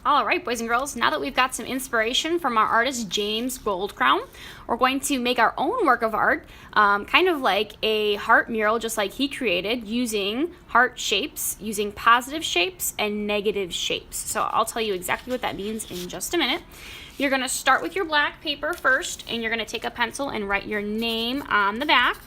All right, boys and girls, now that we've got some inspiration from our artist James Goldcrown, we're going to make our own work of art, kind of like a heart mural, just like he created, using heart shapes, using positive shapes and negative shapes. So I'll tell you exactly what that means in just a minute. You're going to start with your black paper first, and you're going to take a pencil and write your name on the back.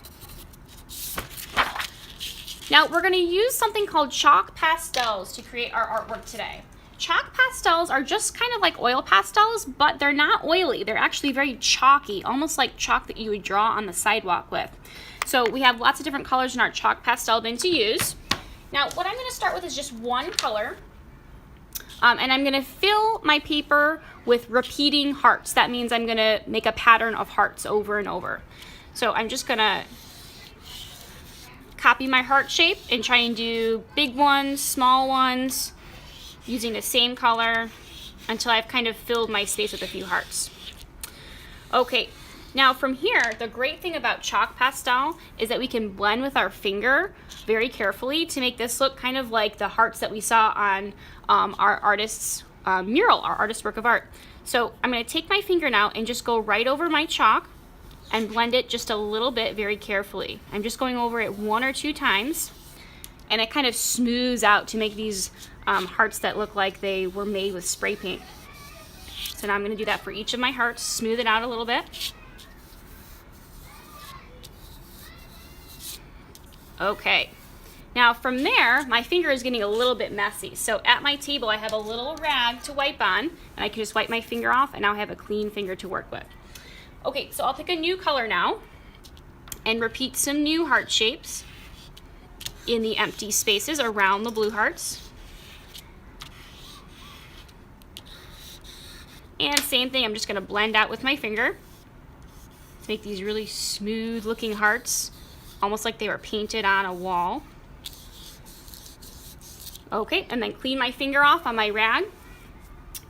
Now we're going to use something called chalk pastels to create our artwork today. Chalk pastels are just kind of like oil pastels, but they're not oily. They're actually very chalky, almost like chalk that you would draw on the sidewalk with. So we have lots of different colors in our chalk pastel bin to use. Now what I'm going to start with is just one color, and I'm going to fill my paper with repeating hearts. That means I'm going to make a pattern of hearts over and over. So I'm just going to copy my heart shape and try and do big ones, small ones, using the same color until I've kind of filled my space with a few hearts. Okay, now from here, the great thing about chalk pastel is that we can blend with our finger very carefully to make this look kind of like the hearts that we saw on our artist's mural, our artist's work of art. So I'm going to take my finger now and just go right over my chalk and blend it just a little bit very carefully. I'm just going over it 1 or 2 times, and it kind of smooths out to make these hearts that look like they were made with spray paint. So now I'm going to do that for each of my hearts, smooth it out a little bit. Okay, now from there, my finger is getting a little bit messy. So at my table, I have a little rag to wipe on, and I can just wipe my finger off, and now I have a clean finger to work with. Okay, so I'll pick a new color now and repeat some new heart shapes in the empty spaces around the blue hearts. And same thing, I'm just going to blend out with my finger to make these really smooth looking hearts, almost like they were painted on a wall. Okay, and then clean my finger off on my rag.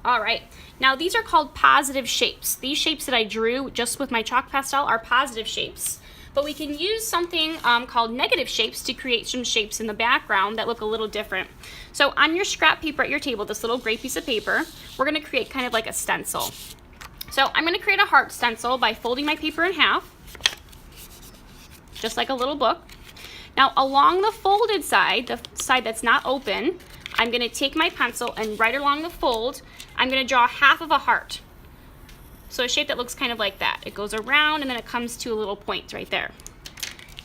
All right, now these are called positive shapes. These shapes that I drew just with my chalk pastel are positive shapes. But we can use something called negative shapes to create some shapes in the background that look a little different. So on your scrap paper at your table, this little gray piece of paper, we're going to create kind of like a stencil. So I'm going to create a heart stencil by folding my paper in half, just like a little book. Now along the folded side, the side that's not open, I'm going to take my pencil and right along the fold, I'm going to draw half of a heart. So a shape that looks kind of like that. It goes around and then it comes to a little point right there.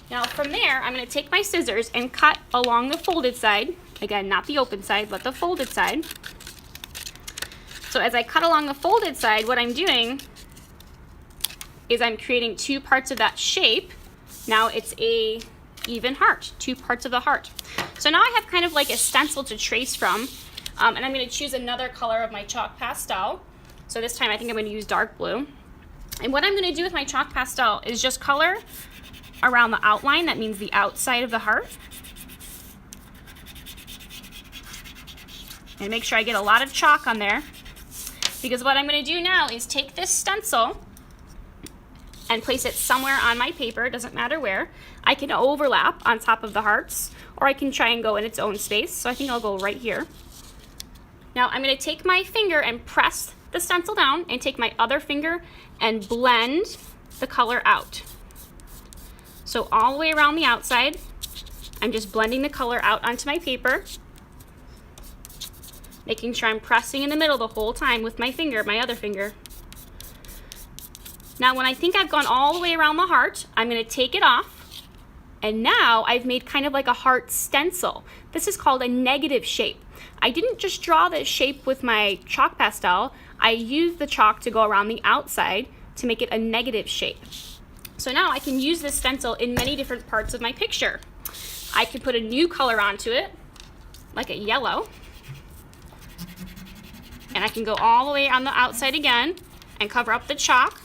Now from there, I'm going to take my scissors and cut along the folded side. Again, not the open side, but the folded side. So as I cut along the folded side, what I'm doing is I'm creating 2 parts of that shape. Now it's a even heart, 2 parts of the heart. So now I have kind of like a stencil to trace from, and I'm going to choose another color of my chalk pastel. So this time I think I'm going to use dark blue. And what I'm going to do with my chalk pastel is just color around the outline. That means the outside of the heart. And make sure I get a lot of chalk on there. Because what I'm going to do now is take this stencil and place it somewhere on my paper. It doesn't matter where. I can overlap on top of the hearts, or I can try and go in its own space. So I think I'll go right here. Now I'm going to take my finger and press the stencil down and take my other finger and blend the color out. So all the way around the outside, I'm just blending the color out onto my paper, making sure I'm pressing in the middle the whole time with my finger, my other finger. Now when I think I've gone all the way around the heart, I'm going to take it off, and now I've made kind of like a heart stencil. This is called a negative shape. I didn't just draw this shape with my chalk pastel, I used the chalk to go around the outside to make it a negative shape. So now I can use this stencil in many different parts of my picture. I can put a new color onto it, like a yellow, and I can go all the way on the outside again and cover up the chalk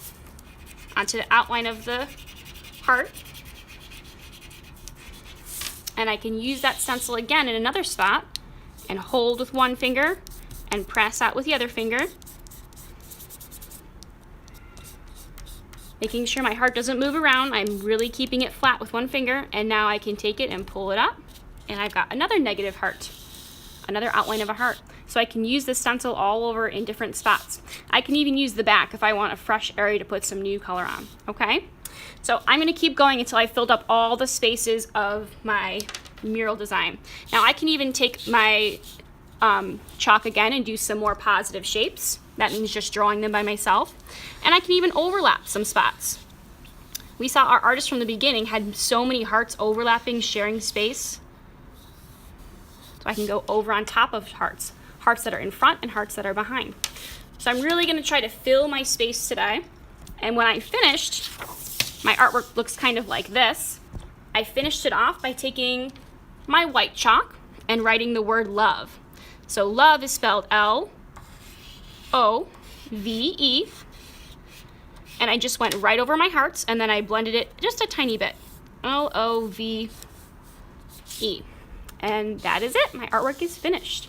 onto the outline of the heart. And I can use that stencil again in another spot and hold with one finger and press out with the other finger, making sure my heart doesn't move around. I'm really keeping it flat with one finger, and now I can take it and pull it up, and I've got another negative heart, another outline of a heart. so I can use the stencil all over in different spots. I can even use the back if I want a fresh area to put some new color on, okay? So I'm gonna keep going until I filled up all the spaces of my mural design. Now I can even take my chalk again and do some more positive shapes. That means just drawing them by myself. And I can even overlap some spots. We saw our artist from the beginning had so many hearts overlapping, sharing space. So I can go over on top of hearts. Hearts that are in front and hearts that are behind. So I'm really gonna try to fill my space today. And when I finished, my artwork looks kind of like this. I finished it off by taking my white chalk and writing the word love. So love is spelled L-O-V-E. And I just went right over my hearts and then I blended it just a tiny bit. L-O-V-E. And that is it. My artwork is finished.